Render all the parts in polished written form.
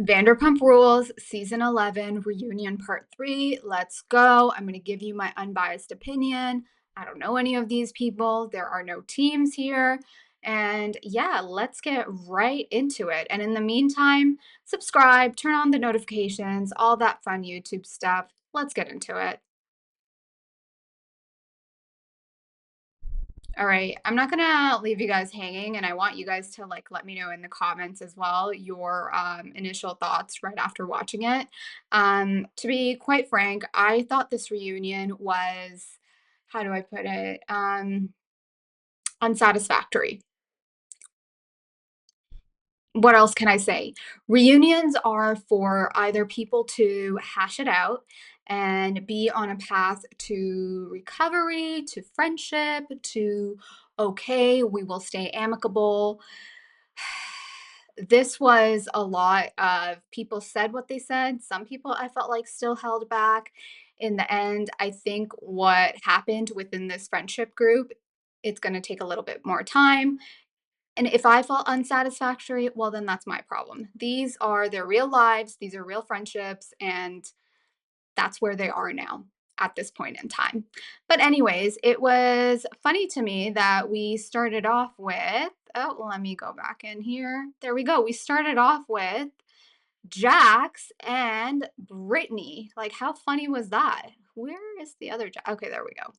Vanderpump Rules, Season 11, Reunion Part 3. Let's go. I'm going to give you my unbiased opinion. I don't know any of these people. There are no teams here. And yeah, let's get right into it. And in the meantime, subscribe, turn on the notifications, all that fun YouTube stuff. Let's get into it. All right, I'm not gonna leave you guys hanging, and I want you guys to like let me know in the comments as well your initial thoughts right after watching it. To be quite frank, I thought this reunion was, how do I put it, unsatisfactory. What else can I say? Reunions are for either people to hash it out and be on a path to recovery, to friendship, to okay, we will stay amicable. This was a lot of people said what they said. Some people I felt like still held back. In the end, I think what happened within this friendship group, it's going to take a little bit more time, and if I felt unsatisfactory, well, then that's my problem. These are their real lives, these are real friendships, and that's where they are now at this point in time. But, anyways, it was funny to me that we started off with, oh, let me go back in here. There we go. We started off with Jax and Brittany. Like, how funny was that? Where is the other Jax? Okay, there we go.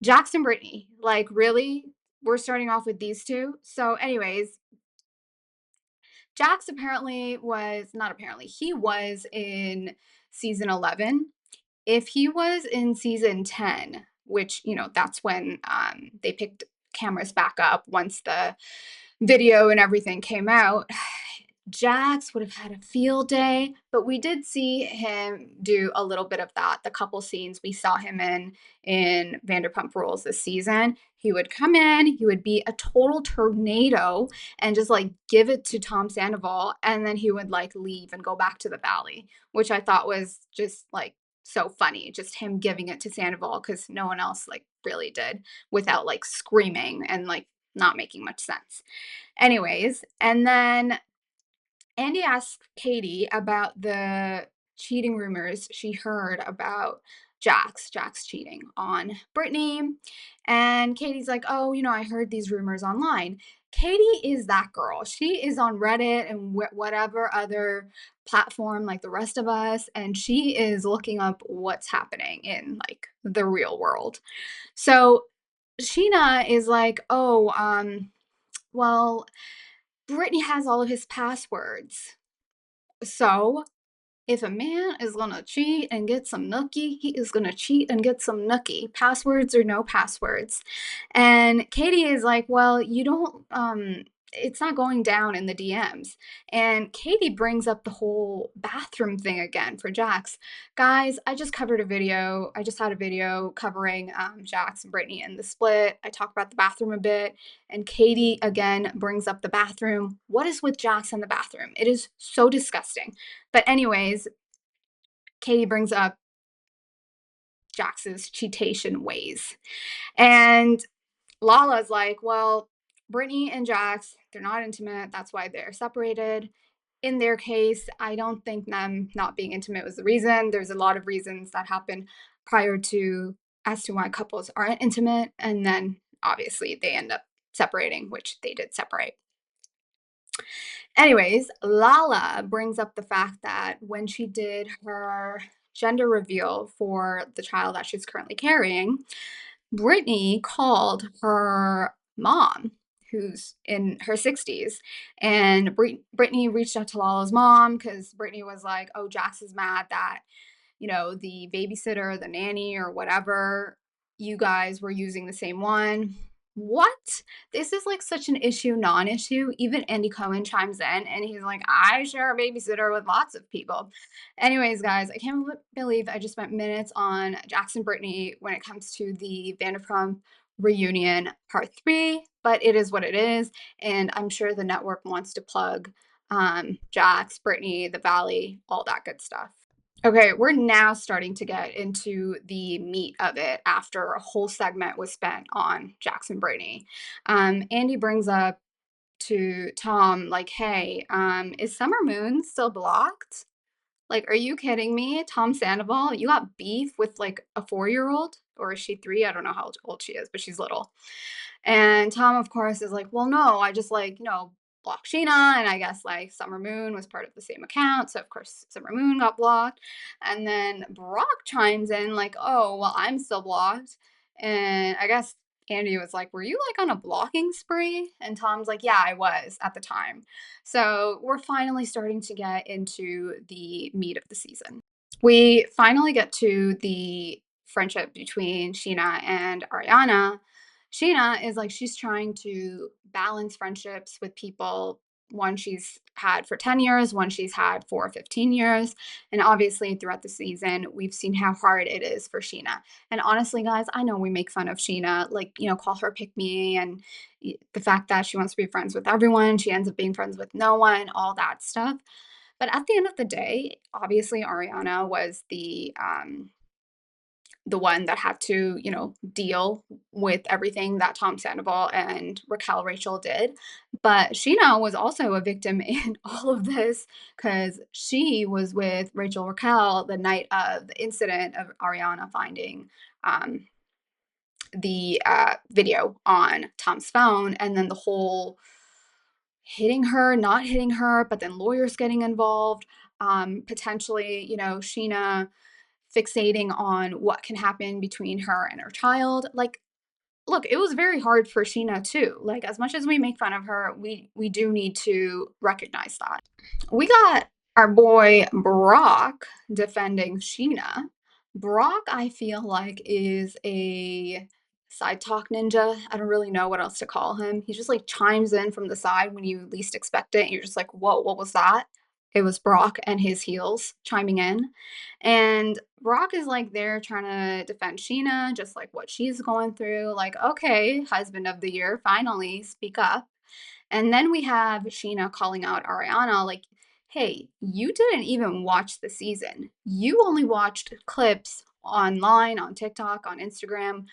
Jax and Brittany. Like, really? We're starting off with these two. So, anyways, Jax apparently was not apparently, he was in season 11. If he was in season 10, which, that's when they picked cameras back up once the video and everything came out, Jax would have had a field day, but we did see him do a little bit of that. The couple scenes we saw him in Vanderpump Rules this season, he would come in, he would be a total tornado and just like give it to Tom Sandoval, and then he would like leave and go back to the valley, which I thought was just like so funny, just him giving it to Sandoval because no one else like really did without like screaming and like not making much sense. Anyways, and then Andy asked Katie about the cheating rumors she heard about Jax cheating on Brittany. And Katie's like, oh, I heard these rumors online. Katie is that girl. She is on Reddit and whatever other platform like the rest of us. And she is looking up what's happening in like the real world. So Sheena is like, oh, well, Brittany has all of his passwords. So, if a man is gonna cheat and get some nookie, he is gonna cheat and get some nookie, passwords or no passwords. And Katie is like, well, you don't, it's not going down in the DMs. And Katie brings up the whole bathroom thing again for Jax. Guys, I just covered a video. I just had a video covering Jax and Brittany and the split. I talked about the bathroom a bit. And Katie again brings up the bathroom. What is with Jax in the bathroom? It is so disgusting. But anyways, Katie brings up Jax's cheatation ways. And Lala's like, well, Brittany and Jax, they're not intimate. That's why they're separated. In their case, I don't think them not being intimate was the reason. There's a lot of reasons that happen prior to as to why couples aren't intimate. And then obviously they end up separating, which they did separate. Anyways, Lala brings up the fact that when she did her gender reveal for the child that she's currently carrying, Brittany called her mom, who's in her 60s. And Brittany reached out to Lala's mom because Brittany was like, oh, Jax is mad that, the babysitter, the nanny, or whatever, you guys were using the same one. What? This is like such an issue, non issue. Even Andy Cohen chimes in and he's like, I share a babysitter with lots of people. Anyways, guys, I can't believe I just spent minutes on Jax and Brittany when it comes to the Vanderpump reunion part 3, but it is what it is. And I'm sure the network wants to plug Jax, Brittany, the Valley, all that good stuff. Okay, we're now starting to get into the meat of it after a whole segment was spent on Jax and Brittany. Andy brings up to Tom, like, "Hey, is Summer Moon still blocked? Like, are you kidding me? Tom Sandoval, you got beef with like a 4-year-old? Or is she 3? I don't know how old she is, but she's little." And Tom, of course, is like, "Well, no, I just like, blocked Sheena. And I guess like Summer Moon was part of the same account. So, of course, Summer Moon got blocked." And then Brock chimes in, like, "Oh, well, I'm still blocked." And I guess Andy was like, "Were you like on a blocking spree?" And Tom's like, "Yeah, I was at the time." So we're finally starting to get into the meat of the season. We finally get to the friendship between Sheena and Ariana. Sheena is like, she's trying to balance friendships with people. One she's had for 10 years, one she's had for 15 years. And obviously, throughout the season, we've seen how hard it is for Sheena. And honestly, guys, I know we make fun of Sheena, like, call her pick me, and the fact that she wants to be friends with everyone. She ends up being friends with no one, all that stuff. But at the end of the day, obviously Ariana was the one that had to, deal with everything that Tom Sandoval and Raquel Rachel did. But Sheena was also a victim in all of this because she was with Rachel Raquel the night of the incident of Ariana finding um, the video on Tom's phone, and then the whole hitting her, not hitting her, but then lawyers getting involved, potentially, Sheena fixating on what can happen between her and her child. Like, look, it was very hard for Sheena too. Like, as much as we make fun of her, we do need to recognize that. We got our boy Brock defending Sheena. Brock, I feel like, is a side talk ninja. I don't really know what else to call him. He just like chimes in from the side when you least expect it. And you're just like, whoa, what was that? It was Brock and his heels chiming in. And Brock is like there trying to defend Sheena, just like what she's going through. Like, okay, husband of the year, finally speak up. And then we have Sheena calling out Ariana, like, "Hey, you didn't even watch the season. You only watched clips online, on TikTok, on Instagram,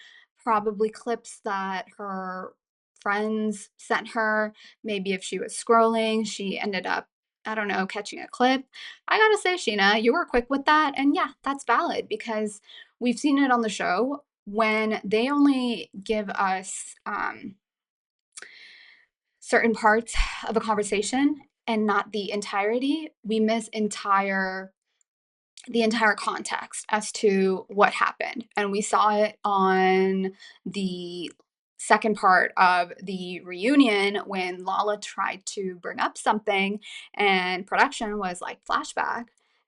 probably clips that her friends sent her. Maybe if she was scrolling, she ended up, I don't know, catching a clip." I gotta say, Sheena, you were quick with that. And yeah, that's valid because we've seen it on the show when they only give us certain parts of a conversation and not the entirety, we miss the entire context as to what happened. And we saw it on the second part of the reunion when Lala tried to bring up something and production was like flashback.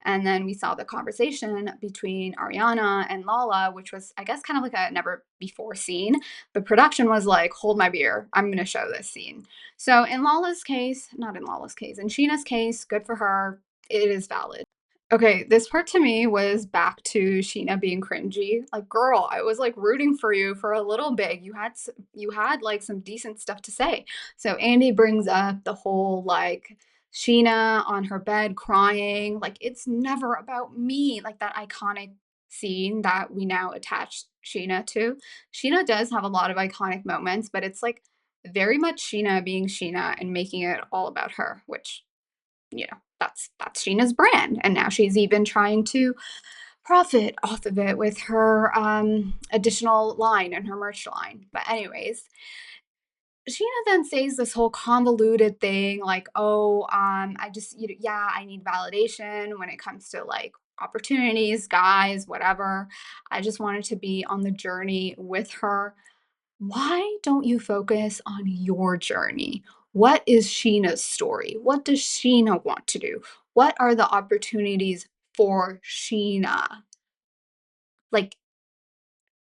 And then we saw the conversation between Ariana and Lala, which was, I guess, kind of like a never before scene. But production was like, hold my beer. I'm going to show this scene. So in Lala's case, not in Lala's case, in Sheena's case, good for her. It is valid. Okay, this part to me was back to Sheena being cringy. Like, girl, I was like rooting for you for a little bit. You had like some decent stuff to say. So Andy brings up the whole like Sheena on her bed crying. Like, it's never about me. Like that iconic scene that we now attach Sheena to. Sheena does have a lot of iconic moments, but it's like very much Sheena being Sheena and making it all about her, which that's Sheena's brand. And now she's even trying to profit off of it with her additional line and her merch line. But anyways, Sheena then says this whole convoluted thing like, "Oh, I just, yeah, I need validation when it comes to like opportunities, guys, whatever. I just wanted to be on the journey with her." Why don't you focus on your journey? What is Sheena's story? What does Sheena want to do? What are the opportunities for Sheena? Like,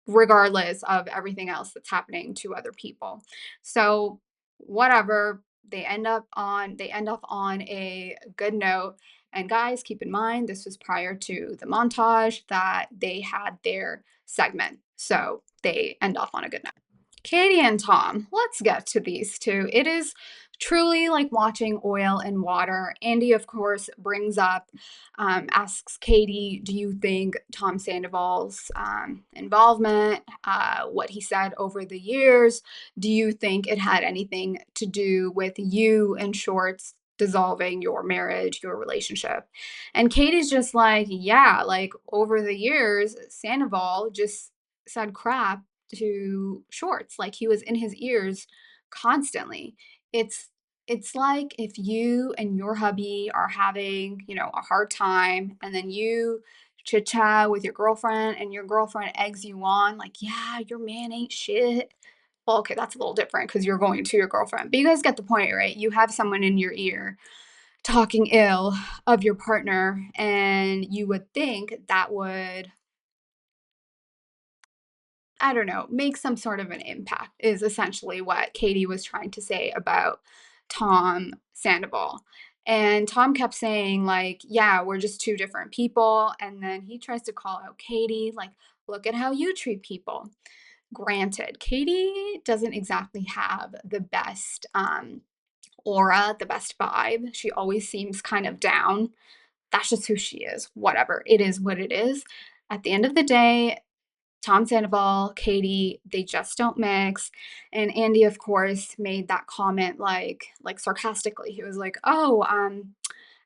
regardless of everything else that's happening to other people. So, whatever, they end up on a good note. And guys, keep in mind this was prior to the montage that they had their segment. So, they end off on a good note. Katie and Tom, let's get to these two. It is truly like watching oil and water. Andy, of course, brings up, asks Katie, do you think Tom Sandoval's involvement, what he said over the years, do you think it had anything to do with you, in shorts, dissolving your marriage, your relationship? And Katie's just like, yeah, like over the years, Sandoval just said crap to shorts, like he was in his ears constantly. It's it's like if you and your hubby are having, a hard time and then you chit chat with your girlfriend and your girlfriend eggs you on, like, yeah, your man ain't shit. Well, okay, that's a little different because you're going to your girlfriend. But you guys get the point, right? You have someone in your ear talking ill of your partner, and you would think that would, I don't know, make some sort of an impact, is essentially what Katie was trying to say about Tom Sandoval. And Tom kept saying, like, yeah, we're just two different people. And then he tries to call out Katie, like, look at how you treat people. Granted, Katie doesn't exactly have the best aura, the best vibe. She always seems kind of down. That's just who she is. Whatever. It is what it is. At the end of the day, Tom Sandoval, Katie, they just don't mix. And Andy, of course, made that comment like sarcastically. He was like, "Oh,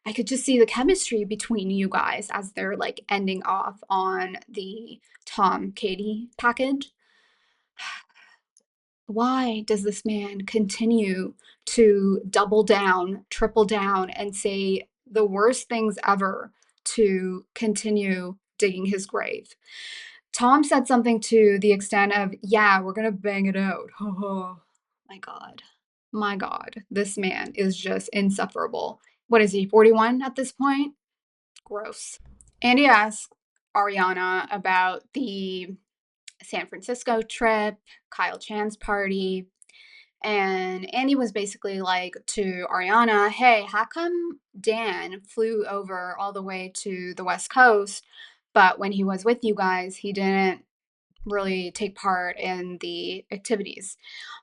I could just see the chemistry between you guys," as they're like ending off on the Tom Katie package. Why does this man continue to double down, triple down, and say the worst things ever to continue digging his grave? Tom said something to the extent of, "Yeah, we're gonna bang it out." Oh, my God. My God. This man is just insufferable. What is he, 41 at this point? Gross. Andy asked Ariana about the San Francisco trip, Kyle Chan's party, and Andy was basically like to Ariana, hey, how come Dan flew over all the way to the West Coast, but when he was with you guys, he didn't really take part in the activities?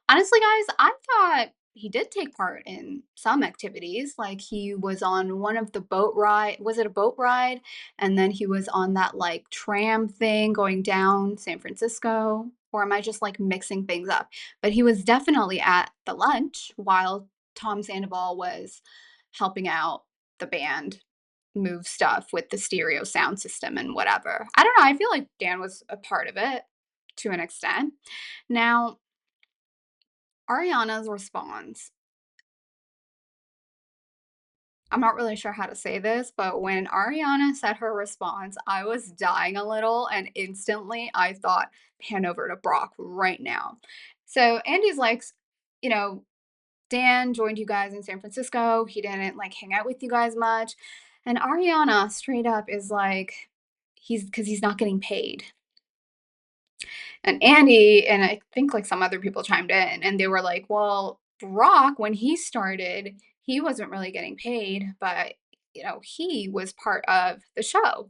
Honestly, guys, I thought he did take part in some activities. Like he was on one of the boat ride. Was it a boat ride? And then he was on that like tram thing going down San Francisco. Or am I just like mixing things up? But he was definitely at the lunch while Tom Sandoval was helping out the band move stuff with the stereo sound system and whatever. I don't know. I feel like Dan was a part of it to an extent. Now, Ariana's response, I'm not really sure how to say this, but when Ariana said her response, I was dying a little, and instantly I thought, pan over to Brock right now. So Andy's like, you know, Dan joined you guys in San Francisco. He didn't like hang out with you guys much. And Ariana straight up is like, he's because he's not getting paid. And Andy and I think like some other people chimed in and they were like, well, Brock, when he started, he wasn't really getting paid, but he was part of the show.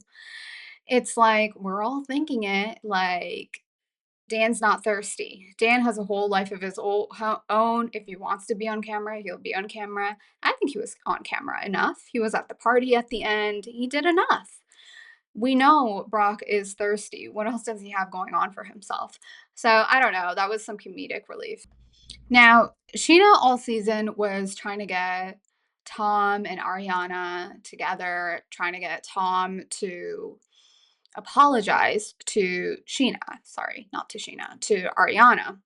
It's like we're all thinking it like Dan's not thirsty. Dan has a whole life of his own. If he wants to be on camera, he'll be on camera. I think he was on camera enough. He was at the party at the end. He did enough. We know Brock is thirsty. What else does he have going on for himself? So I don't know. That was some comedic relief. Now, Sheena all season was trying to get Tom and Ariana together, trying to get Tom to apologize to Sheena. Sorry, not to Sheena, to Ariana.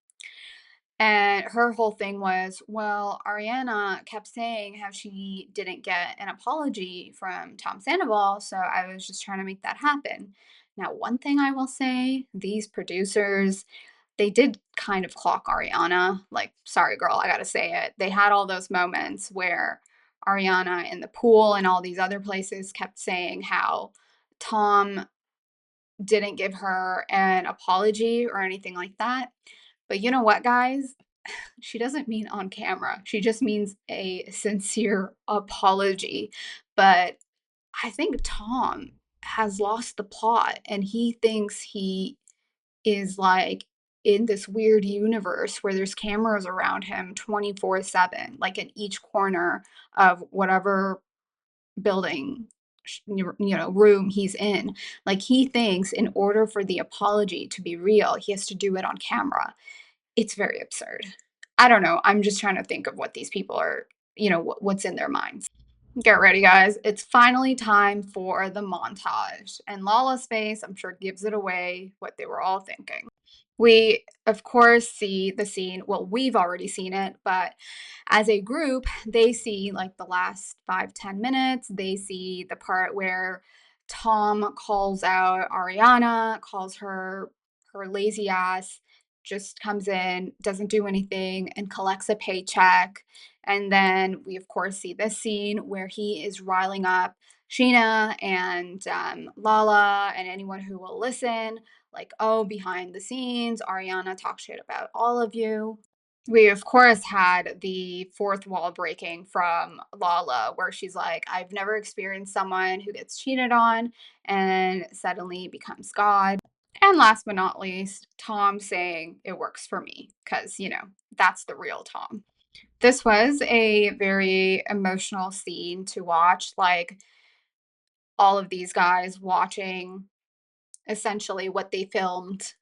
And her whole thing was, well, Ariana kept saying how she didn't get an apology from Tom Sandoval, so I was just trying to make that happen. Now, one thing I will say, these producers, they did kind of clock Ariana. Like, sorry, girl, I gotta say it. They had all those moments where Ariana in the pool and all these other places kept saying how Tom didn't give her an apology or anything like that. But you know what, guys? She doesn't mean on camera. She just means a sincere apology. But I think Tom has lost the plot and he thinks he is like in this weird universe where there's cameras around him 24/7, like in each corner of whatever building, room he's in. Like he thinks in order for the apology to be real, he has to do it on camera. It's very absurd. I don't know. I'm just trying to think of what these people are, what's in their minds. Get ready, guys. It's finally time for the montage. And Lala's face, I'm sure, gives it away what they were all thinking. We, of course, see the scene. Well, we've already seen it, but as a group, they see like the last 5-10 minutes. They see the part where Tom calls out Ariana, calls her lazy ass, just comes in, doesn't do anything, and collects a paycheck. And then we, of course, see this scene where he is riling up Sheena and Lala and anyone who will listen. Like, oh, behind the scenes, Ariana talks shit about all of you. We, of course, had the fourth wall breaking from Lala, where she's like, I've never experienced someone who gets cheated on and suddenly becomes God. And last but not least, Tom saying it works for me, because, that's the real Tom. This was a very emotional scene to watch, like all of these guys watching essentially what they filmed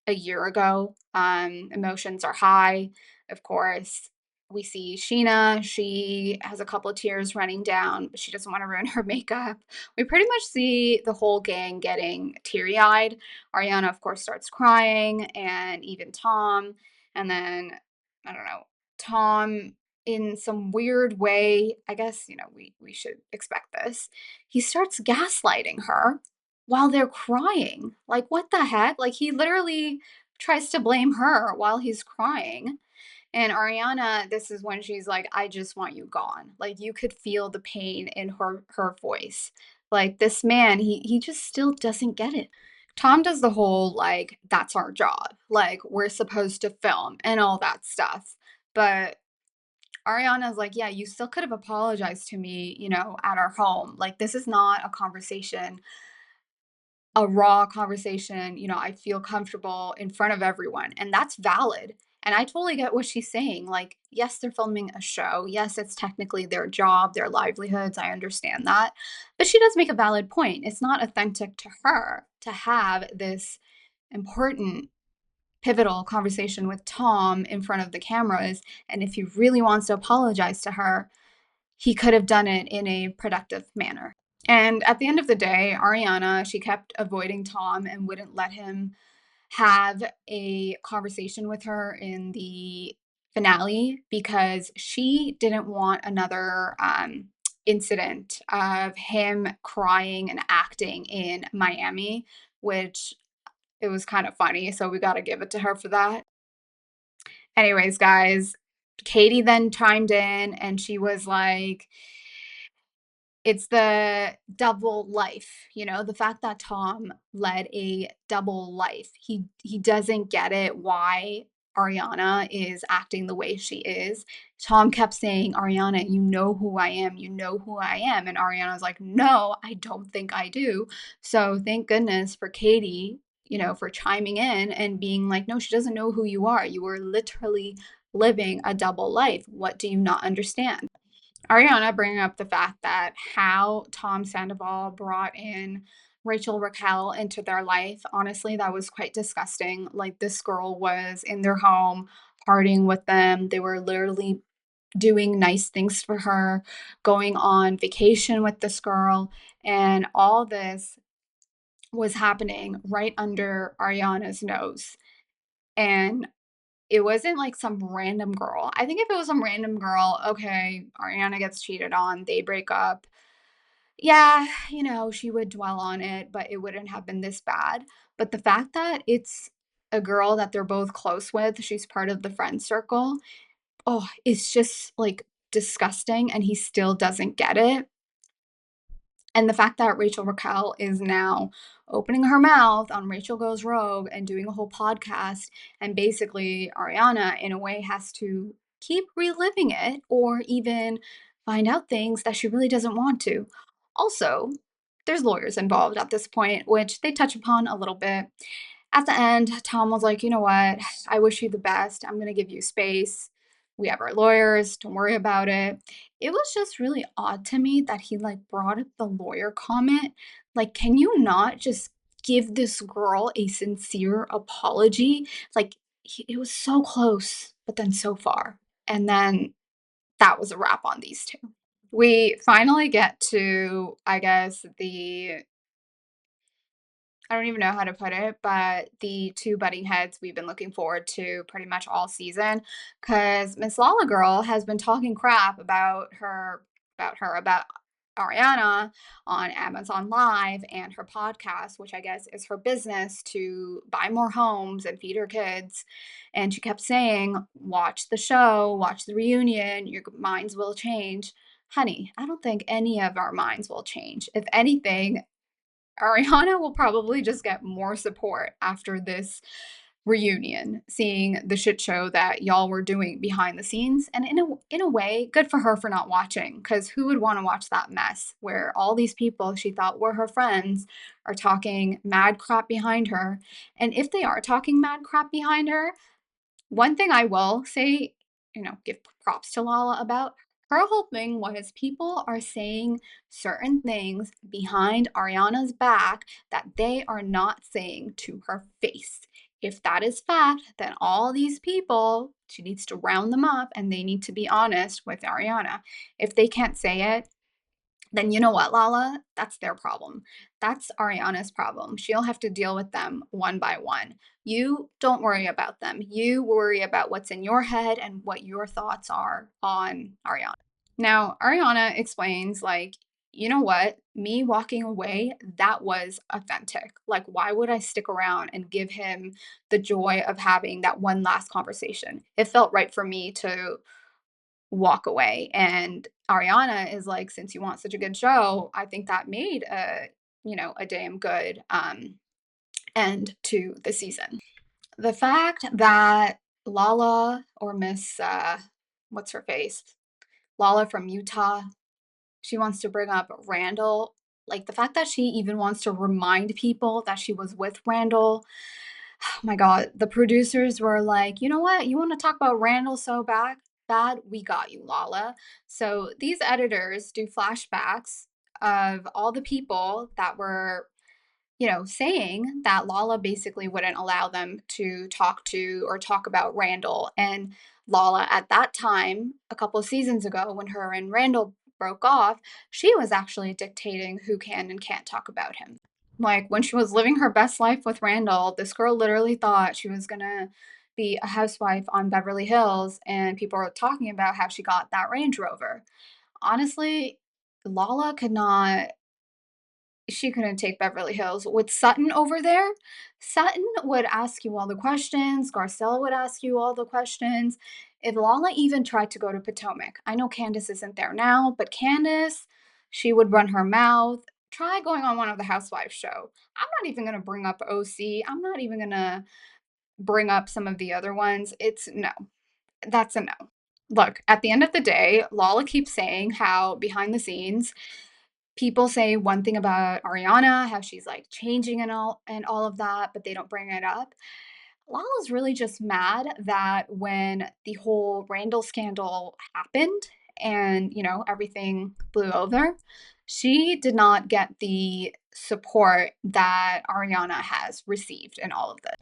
a year ago. Emotions are high, of course. We see Sheena. She has a couple of tears running down, but she doesn't want to ruin her makeup. We pretty much see the whole gang getting teary eyed. Ariana, of course, starts crying, and even Tom. And then, I don't know, Tom, in some weird way, I guess, we should expect this. He starts gaslighting her while they're crying. Like, what the heck? Like, he literally tries to blame her while he's crying. And Ariana, this is when she's like, I just want you gone. Like, you could feel the pain in her voice. Like, this man, he just still doesn't get it. Tom does the whole like, that's our job. Like, we're supposed to film and all that stuff. But Ariana's like, yeah, you still could have apologized to me, at our home. Like, this is not a conversation, a raw conversation. I feel comfortable in front of everyone, and that's valid. And I totally get what she's saying. Like, yes, they're filming a show. Yes, it's technically their job, their livelihoods. I understand that. But she does make a valid point. It's not authentic to her to have this important, pivotal conversation with Tom in front of the cameras. And if he really wants to apologize to her, he could have done it in a productive manner. And at the end of the day, Ariana, she kept avoiding Tom and wouldn't let him have a conversation with her in the finale because she didn't want another incident of him crying and acting in Miami, which it was kind of funny. So we got to give it to her for that. Anyways, guys, Katie then chimed in and she was like, it's the double life, the fact that Tom led a double life. He doesn't get it why Ariana is acting the way she is. Tom kept saying, Ariana, you know who I am. You know who I am. And Ariana's like, no, I don't think I do. So thank goodness for Katie, for chiming in and being like, no, she doesn't know who you are. You were literally living a double life. What do you not understand? Ariana bringing up the fact that how Tom Sandoval brought in Rachel Raquel into their life, honestly, that was quite disgusting. Like, this girl was in their home, partying with them. They were literally doing nice things for her, going on vacation with this girl, and all this was happening right under Ariana's nose. And it wasn't like some random girl. I think if it was some random girl, okay, Ariana gets cheated on, they break up. Yeah, she would dwell on it, but it wouldn't have been this bad. But the fact that it's a girl that they're both close with, she's part of the friend circle. Oh, it's just like disgusting. And he still doesn't get it. And the fact that Rachel Raquel is now opening her mouth on Rachel Goes Rogue and doing a whole podcast, and basically Ariana, in a way, has to keep reliving it or even find out things that she really doesn't want to. Also, there's lawyers involved at this point, which they touch upon a little bit. At the end, Tom was like, "You know what? I wish you the best. I'm gonna give you space. We have our lawyers. Don't worry about it." It was just really odd to me that he, like, brought up the lawyer comment. Like, can you not just give this girl a sincere apology? Like, it was so close, but then so far. And then that was a wrap on these 2. We finally get to, I guess, the I don't even know how to put it, but the 2 butting heads we've been looking forward to pretty much all season, because Miss Lala Girl has been talking crap about Ariana on Amazon Live and her podcast, which I guess is her business to buy more homes and feed her kids. And she kept saying, "Watch the show, watch the reunion, your minds will change." Honey, I don't think any of our minds will change. If anything, Ariana will probably just get more support after this reunion, seeing the shit show that y'all were doing behind the scenes. And in a way, good for her for not watching, because who would want to watch that mess where all these people she thought were her friends are talking mad crap behind her? And if they are talking mad crap behind her, one thing I will say, give props to Lala about, her whole thing was people are saying certain things behind Ariana's back that they are not saying to her face. If that is fact, then all these people, she needs to round them up and they need to be honest with Ariana. If they can't say it, then you know what, Lala? That's their problem. That's Ariana's problem. She'll have to deal with them one by one. You don't worry about them. You worry about what's in your head and what your thoughts are on Ariana. Now, Ariana explains, like, you know what? Me walking away, that was authentic. Like, why would I stick around and give him the joy of having that one last conversation? It felt right for me to walk away. And Ariana is like, since you want such a good show, I think that made a damn good end to the season. The fact that Lala or Miss what's her face? Lala from Utah, she wants to bring up Randall. Like the fact that she even wants to remind people that she was with Randall. Oh my God, the producers were like, you know what? You want to talk about Randall so bad? We got you, Lala. So these editors do flashbacks of all the people that were, saying that Lala basically wouldn't allow them to talk to or talk about Randall. And Lala, at that time, a couple of seasons ago, when her and Randall broke off, she was actually dictating who can and can't talk about him. Like when she was living her best life with Randall, this girl literally thought she was gonna be a housewife on Beverly Hills, and people were talking about how she got that Range Rover. Honestly, Lala could not she couldn't take Beverly Hills. With Sutton over there, Sutton would ask you all the questions, Garcelle would ask you all the questions. If Lala even tried to go to Potomac, I know Candace isn't there now, but Candace, she would run her mouth. Try going on one of the Housewives show. I'm not even gonna bring up OC. I'm not even gonna bring up some of the other ones. It's no. That's a no. Look, at the end of the day, Lala keeps saying how behind the scenes people say one thing about Ariana, how she's like changing and all of that, but they don't bring it up. Lala's really just mad that when the whole Randall scandal happened and, everything blew over, she did not get the support that Ariana has received in all of this.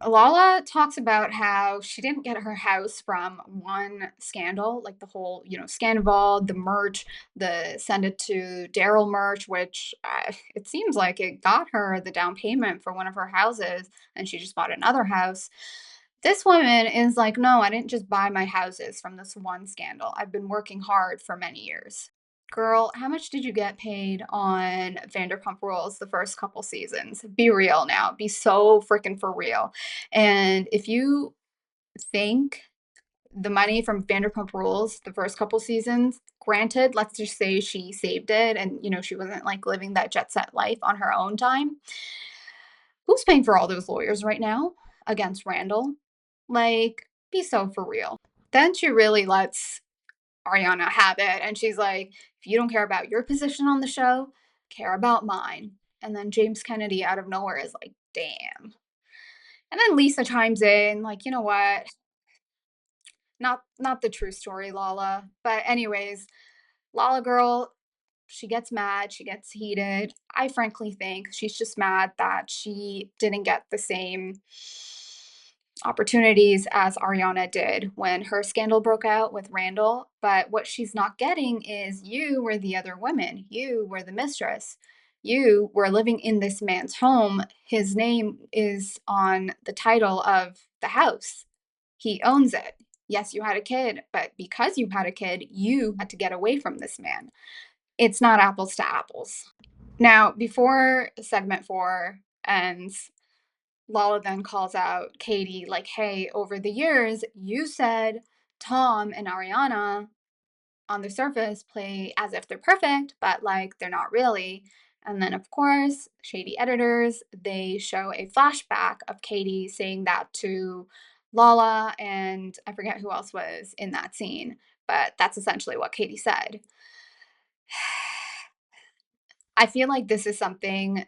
Lala talks about how she didn't get her house from one scandal, like the whole, Sandoval, the merch, the send it to Daryl merch, which it seems like it got her the down payment for one of her houses, and she just bought another house. This woman is like, no, I didn't just buy my houses from this one scandal. I've been working hard for many years. Girl, how much did you get paid on Vanderpump Rules the first couple seasons? Be real now. Be so freaking for real. And if you think the money from Vanderpump Rules the first couple seasons, granted, let's just say she saved it and, she wasn't like living that jet set life on her own time. Who's paying for all those lawyers right now against Randall? Like, be so for real. Then she really lets Ariana have it. And she's like, if you don't care about your position on the show, care about mine. And then James Kennedy out of nowhere is like, damn. And then Lisa chimes in, like, you know what? Not the true story, Lala. But anyways, Lala girl, she gets mad, she gets heated. I frankly think she's just mad that she didn't get the same opportunities as Ariana did when her scandal broke out with Randall. But what she's not getting is you were the other women. You were the mistress. You were living in this man's home. His name is on the title of the house. He owns it. Yes, you had a kid, but because you had a kid, you had to get away from this man. It's not apples to apples. Now, before segment 4 ends, Lala then calls out Katie, like, hey, over the years, you said Tom and Ariana on the surface play as if they're perfect, but like they're not really. And then, of course, shady editors, they show a flashback of Katie saying that to Lala, and I forget who else was in that scene, but that's essentially what Katie said. I feel like this is an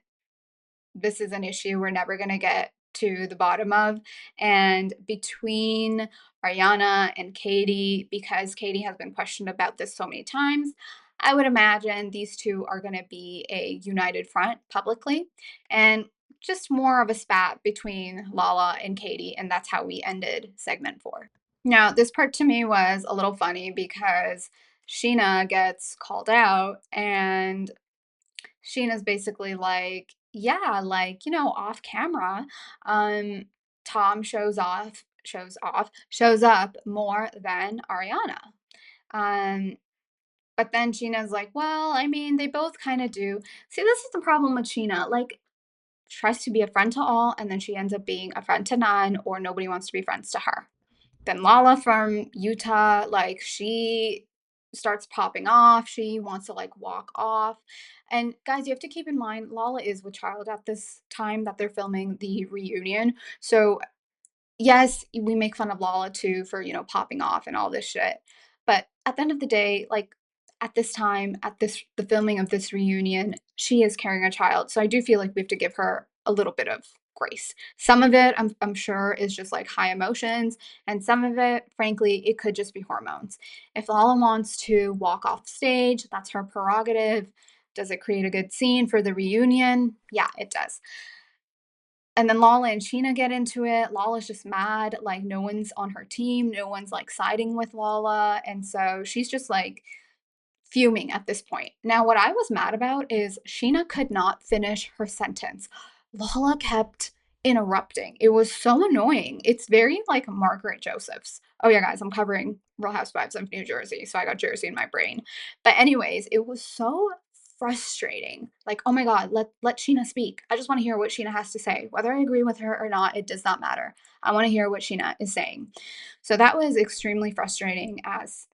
issue we're never going to get to the bottom of. And between Ariana and Katie, because Katie has been questioned about this so many times, I would imagine these two are going to be a united front publicly and just more of a spat between Lala and Katie. And that's how we ended segment 4. Now, this part to me was a little funny because Sheena gets called out and Sheena's basically like, yeah, like, off camera, um, Tom shows up more than Ariana. Um, but then Sheena's like, well, I mean, they both kind of do. See, this is the problem with Sheena. Like, tries to be a friend to all, and then she ends up being a friend to none, or nobody wants to be friends to her. Then Lala from Utah, like, she starts popping off. She wants to, like, walk off. And guys, you have to keep in mind, Lala is with child at this time that they're filming the reunion. So yes, we make fun of Lala too for, popping off and all this shit. But at the end of the day, like at this time, at the filming of this reunion, she is carrying a child. So I do feel like we have to give her a little bit of grace. Some of it, I'm sure, is just like high emotions, and some of it, frankly, it could just be hormones. If Lala wants to walk off stage, that's her prerogative. Does it create a good scene for the reunion? Yeah, it does. And then Lala and Sheena get into it. Lala's just mad, like no one's on her team, no one's like siding with Lala, and so she's just like fuming at this point. Now, what I was mad about is Sheena could not finish her sentence. Lala kept interrupting. It was so annoying. It's very like Margaret Joseph's. Oh yeah, guys, I'm covering Real Housewives of New Jersey, so I got Jersey in my brain. But anyways, it was so frustrating. Like, oh my God, let Sheena speak. I just want to hear what Sheena has to say. Whether I agree with her or not, it does not matter. I want to hear what Sheena is saying. So that was extremely frustrating as,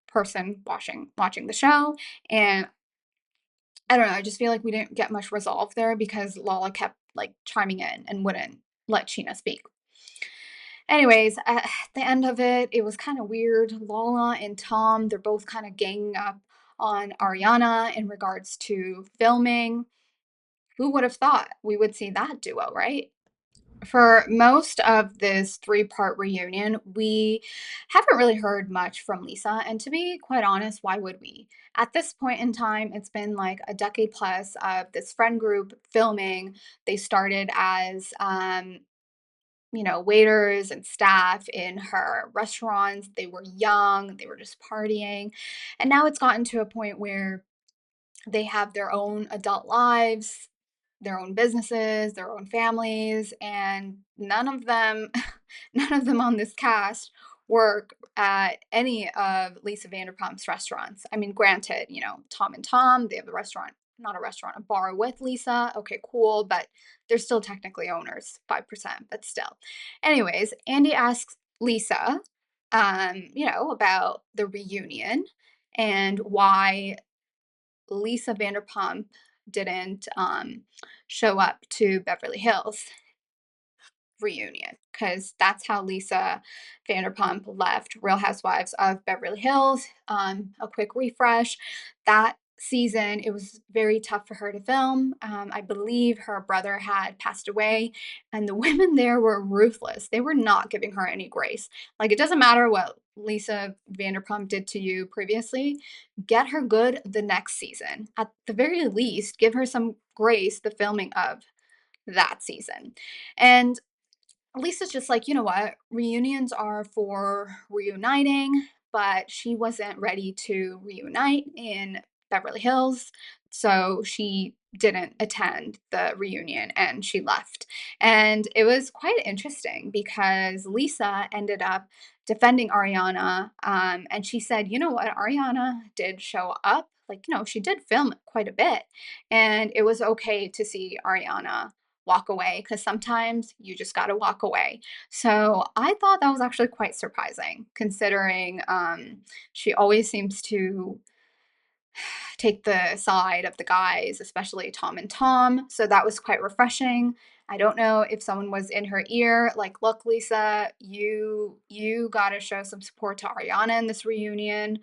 person watching the show. And I don't know, I just feel like we didn't get much resolve there because Lala kept like chiming in and wouldn't let Sheena speak. Anyways, at the end of it, it was kind of weird. Lala and Tom, they're both kind of ganging up on Ariana in regards to filming. Who would have thought we would see that duo, right? For most of this three-part reunion, we haven't really heard much from Lisa. And to be quite honest, why would we? At this point in time, it's been like a decade plus of this friend group filming. They started as, waiters and staff in her restaurants. They were young, they were just partying. And now it's gotten to a point where they have their own adult lives, their own businesses, their own families, and none of them on this cast work at any of Lisa Vanderpump's restaurants. I mean, granted, Tom and Tom, they have a restaurant, not a restaurant, a bar with Lisa. Okay, cool, but they're still technically owners, 5%, but still. Anyways, Andy asks Lisa, about the reunion and why Lisa Vanderpump didn't show up to Beverly Hills reunion because that's how Lisa Vanderpump left Real Housewives of Beverly Hills. A quick refresh, that season, it was very tough for her to film. I believe her brother had passed away, and the women there were ruthless. They were not giving her any grace. Like, it doesn't matter what Lisa Vanderpump did to you previously, get her good the next season. At the very least, give her some grace the filming of that season. And Lisa's just like, you know what? Reunions are for reuniting, but she wasn't ready to reunite in Beverly Hills. So she didn't attend the reunion and she left. And it was quite interesting because Lisa ended up defending Ariana. And she said, you know what? Ariana did show up. Like, she did film quite a bit. And it was okay to see Ariana walk away because sometimes you just got to walk away. So I thought that was actually quite surprising considering she always seems to take the side of the guys, especially Tom and Tom. So that was quite refreshing. I don't know if someone was in her ear, like, look, Lisa, you got to show some support to Ariana in this reunion,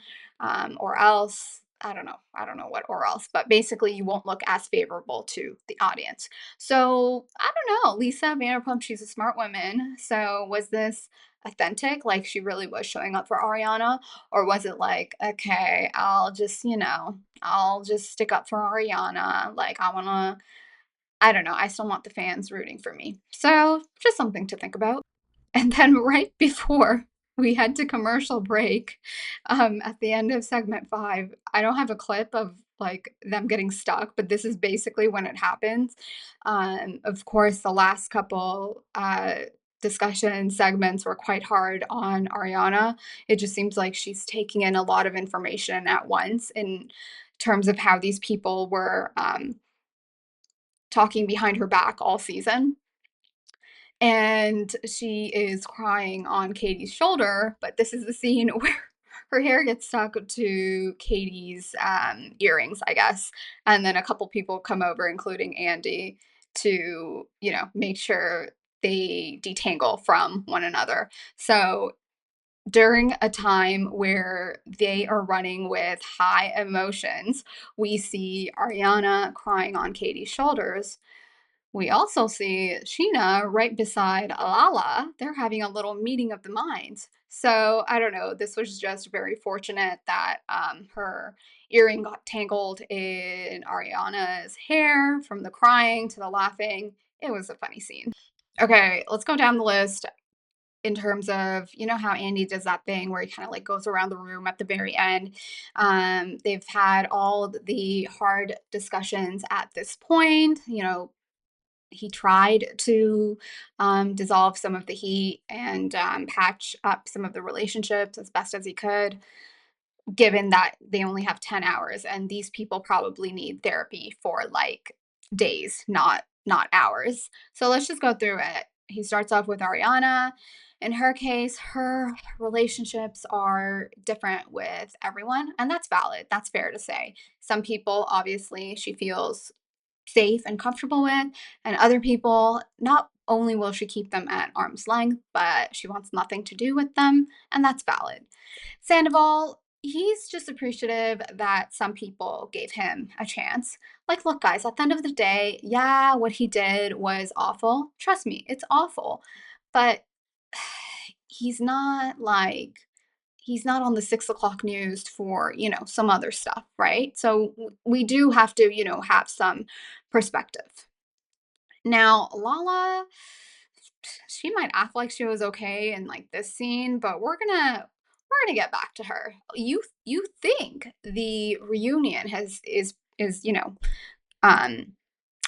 or else. I don't know. I don't know what or else, but basically, you won't look as favorable to the audience. So I don't know. Lisa Vanderpump, she's a smart woman. So was this authentic? Like she really was showing up for Ariana? Or was it like, okay, I'll just stick up for Ariana. Like, I don't know. I still want the fans rooting for me. So, just something to think about. And then right before we head to commercial break, at the end of segment 5, I don't have a clip of like them getting stuck, but this is basically when it happens. Of course, the last couple discussion segments were quite hard on Ariana. It just seems like she's taking in a lot of information at once in terms of how these people were talking behind her back all season. And she is crying on Katie's shoulder, but this is the scene where her hair gets stuck to Katie's earrings, I guess. And then a couple people come over, including Andy, to, make sure they detangle from one another. So during a time where they are running with high emotions, we see Ariana crying on Katie's shoulders. We also see Sheena right beside Lala. They're having a little meeting of the minds. So I don't know. This was just very fortunate that her earring got tangled in Ariana's hair from the crying to the laughing. It was a funny scene. Okay, let's go down the list in terms of, how Andy does that thing where he kind of like goes around the room at the very end. They've had all the hard discussions at this point. He tried to dissolve some of the heat and patch up some of the relationships as best as he could, given that they only have 10 hours and these people probably need therapy for like days, not hours. So let's just go through it. He starts off with Ariana. In her case, her relationships are different with everyone, and that's valid. That's fair to say. Some people, obviously, she feels safe and comfortable with, and other people, not only will she keep them at arm's length, but she wants nothing to do with them, and that's valid. Sandoval, he's just appreciative that some people gave him a chance. Like, look, guys, at the end of the day, yeah, what he did was awful. Trust me, it's awful. But he's not like, he's not on the 6 o'clock news for, some other stuff, right? So we do have to, have some perspective. Now, Lala, she might act like she was okay in like this scene, but we're gonna get back to her. You think the reunion is um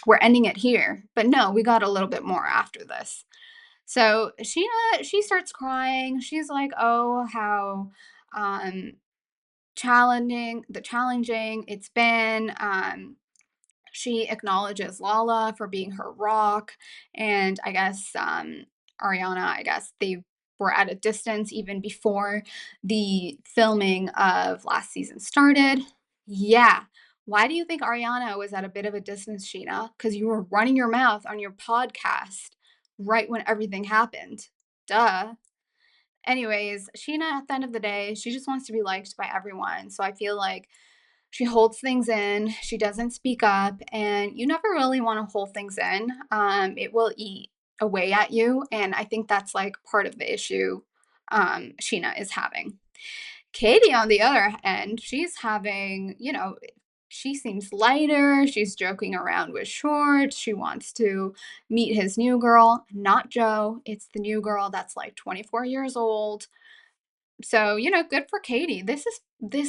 we're ending it here, but no, we got a little bit more after this. So Sheena, she starts crying. She's like, oh, how um challenging it's been. She acknowledges Lala for being her rock, and I guess Ariana, I guess they were at a distance even before the filming of last season started. Yeah. Why do you think Ariana was at a bit of a distance, Sheena? Because you were running your mouth on your podcast right when everything happened. Duh. Anyways, Sheena, at the end of the day, she just wants to be liked by everyone. So I feel like She holds things in, she doesn't speak up, and you never really want to hold things in. It will eat away at you. And I think that's like part of the issue Sheena is having. Katie, on the other end, she's having, she seems lighter. She's joking around with Short. She wants to meet his new girl, not Joe. It's the new girl that's like 24 years old. So, good for Katie. This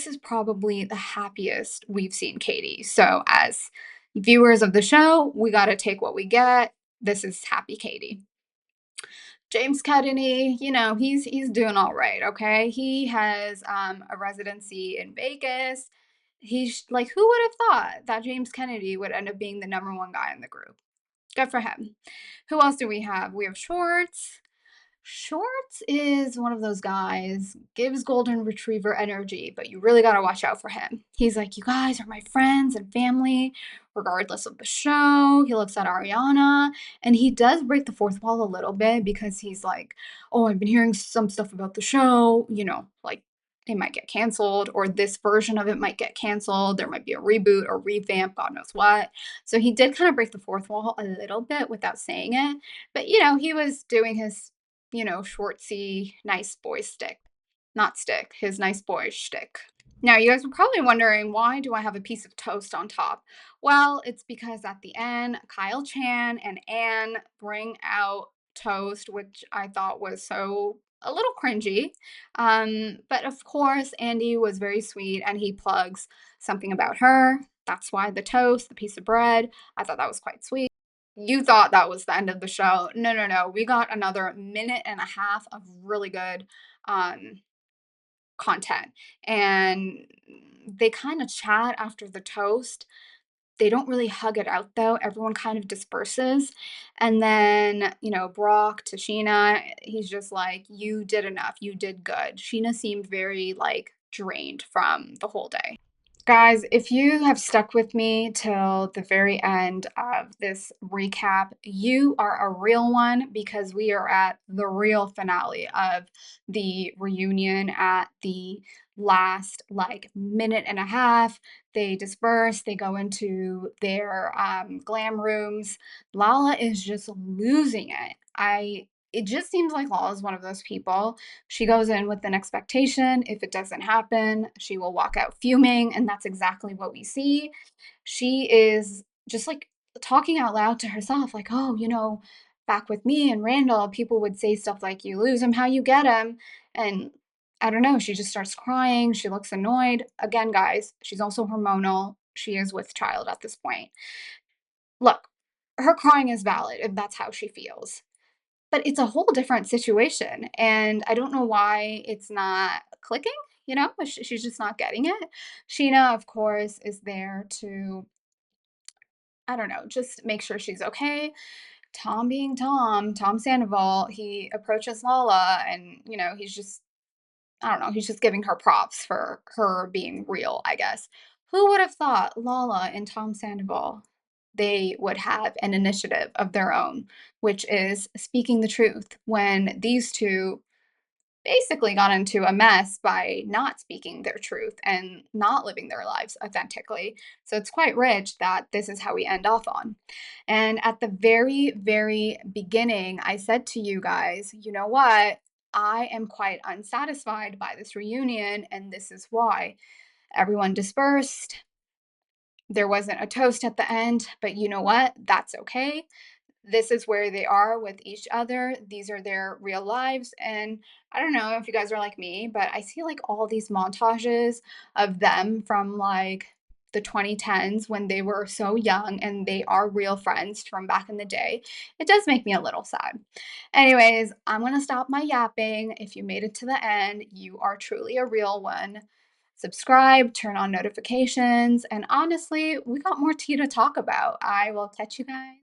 is probably the happiest we've seen Katie. So, as viewers of the show, we got to take what we get. This is happy Katie. James Kennedy, he's doing all right, okay? He has a residency in Vegas. He's like, who would have thought that James Kennedy would end up being the number one guy in the group? Good for him. Who else do we have? We have Schwartz. Schwartz is one of those guys, gives golden retriever energy, but you really got to watch out for him. He's like, you guys are my friends and family, regardless of the show. He looks at Ariana, and he does break the fourth wall a little bit because he's like, oh, I've been hearing some stuff about the show, like it might get canceled, or this version of it might get canceled. There might be a reboot or revamp, God knows what. So he did kind of break the fourth wall a little bit without saying it. But, he was doing his Schwartzy nice boy stick. Not stick, his nice boy shtick. Now, you guys are probably wondering, why do I have a piece of toast on top? Well, it's because at the end, Kyle Chan and Anne bring out toast, which I thought was a little cringy. But of course, Andy was very sweet and he plugs something about her. That's why the toast, the piece of bread, I thought that was quite sweet. You thought that was the end of the show. No, no, no. We got another minute and a half of really good um, content. And they kind of chat after the toast. They don't really hug it out though. Everyone kind of disperses. And then, Brock to Sheena, he's just like, you did enough. You did good. Sheena seemed very like drained from the whole day. Guys, if you have stuck with me till the very end of this recap, you are a real one because we are at the real finale of the reunion at the last like minute and a half. They disperse, they go into their glam rooms. Lala is just losing it. It just seems like Lala is one of those people. She goes in with an expectation. If it doesn't happen, she will walk out fuming. And that's exactly what we see. She is just like talking out loud to herself, like, oh, back with me and Randall, people would say stuff like, you lose him, how you get him. And I don't know. She just starts crying. She looks annoyed. Again, guys, she's also hormonal. She is with child at this point. Look, her crying is valid if that's how she feels. But it's a whole different situation, and I don't know why it's not clicking, she's just not getting it. Sheena, of course, is there to, I don't know, just make sure she's okay. Tom being Tom Sandoval, he approaches Lala and, he's just, I don't know, he's just giving her props for her being real, I guess. Who would have thought Lala and Tom Sandoval, they would have an initiative of their own, which is speaking the truth when these two basically got into a mess by not speaking their truth and not living their lives authentically. So it's quite rich that this is how we end off on. And at the very, very beginning, I said to you guys, you know what? I am quite unsatisfied by this reunion, and this is why. Everyone dispersed. There wasn't a toast at the end, but you know what? That's okay. This is where they are with each other. These are their real lives. And I don't know if you guys are like me, but I see like all these montages of them from like the 2010s when they were so young and they are real friends from back in the day. It does make me a little sad. Anyways, I'm going to stop my yapping. If you made it to the end, you are truly a real one. Subscribe, turn on notifications, and honestly, we got more tea to talk about. I will catch you guys.